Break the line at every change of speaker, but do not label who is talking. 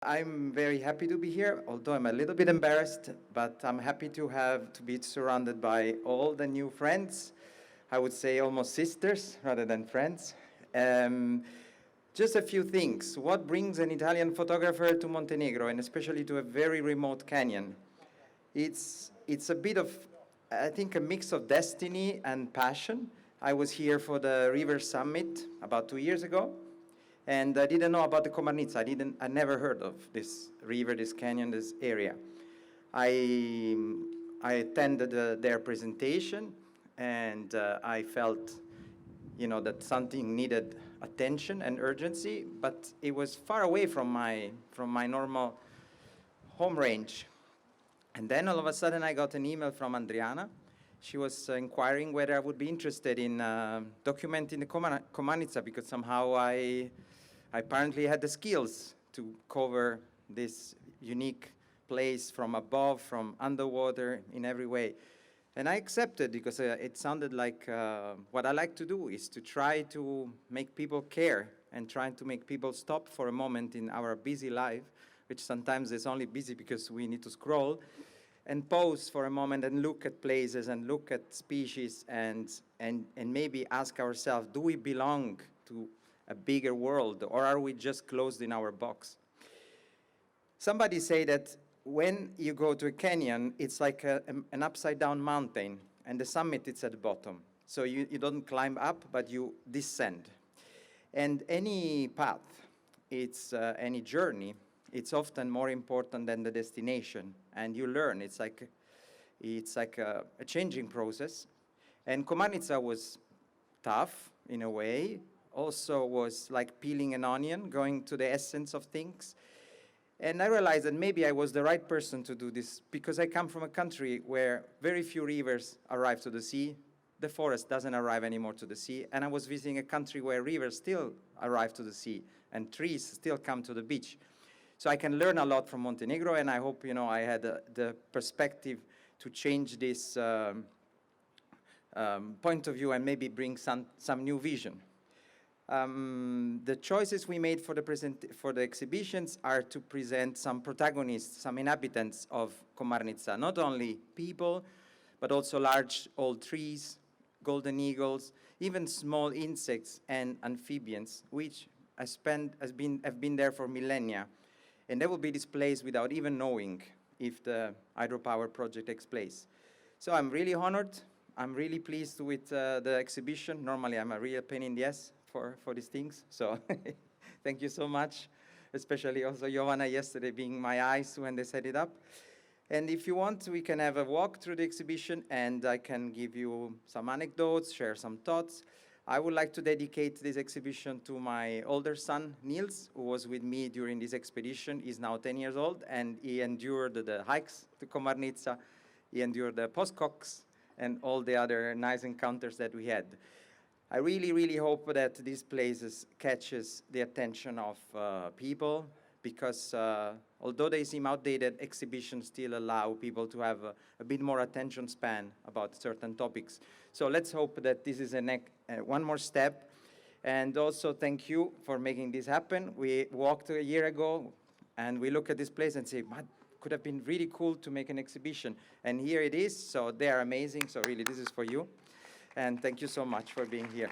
I'm very happy to be here, although I'm a little bit embarrassed, but I'm happy to be surrounded by all the new friends. I would say almost sisters rather than friends. Um, just a few things. What brings an Italian photographer to Montenegro, and especially to a very remote canyon? It's a bit of, I think, a mix of destiny and passion. I was here for the River Summit about 2 years ago, and I didn't know about the Komarnica. I never heard of this river, this canyon, this area. I, I attended their presentation, and I felt, that something needed attention and urgency, but it was far away from my normal home range. And then all of a sudden I got an email from Adriana. She was inquiring whether I would be interested in documenting the Komarnica, because somehow I apparently had the skills to cover this unique place from above, from underwater, in every way. And I accepted because it sounded like what I like to do is to try to make people care and try to make people stop for a moment in our busy life, which sometimes is only busy because we need to scroll, and pause for a moment and look at places and look at species and maybe ask ourselves, do we belong to a bigger world, or are we just closed in our box? Somebody say that when you go to a canyon, it's like an upside-down mountain, and the summit is at the bottom. So you don't climb up, but you descend. And any path, any journey, it's often more important than the destination. And you learn. It's like a changing process. And Komarnica was tough in a way. Also was like peeling an onion, going to the essence of things. And I realized that maybe I was the right person to do this, because I come from a country where very few rivers arrive to the sea. The forest doesn't arrive anymore to the sea. And I was visiting a country where rivers still arrive to the sea and trees still come to the beach. So I can learn a lot from Montenegro, and I hope, I had the perspective to change this point of view and maybe bring some new vision. The choices we made for the exhibitions are to present some protagonists, some inhabitants of Komarnica, not only people, but also large old trees, golden eagles, even small insects and amphibians, which have been there for millennia. And they will be displayed without even knowing if the hydropower project takes place. So I'm really honored. I'm really pleased with the exhibition. Normally, I'm a real pain in the ass for these things. So thank you so much, especially also Giovanna yesterday being my eyes when they set it up. And if you want, we can have a walk through the exhibition, and I can give you some anecdotes, share some thoughts. I would like to dedicate this exhibition to my older son, Niels, who was with me during this expedition. He's now 10 years old, and he endured the hikes to Komarnica. He endured the postcoks and all the other nice encounters that we had. I really, really hope that these places catches the attention of people, because although they seem outdated, exhibitions still allow people to have a bit more attention span about certain topics. So let's hope that this is one more step. And also thank you for making this happen. We walked a year ago, and we look at this place and say, "Man, could have been really cool to make an exhibition." And here it is, so they are amazing. So really, this is for you. And thank you so much for being here.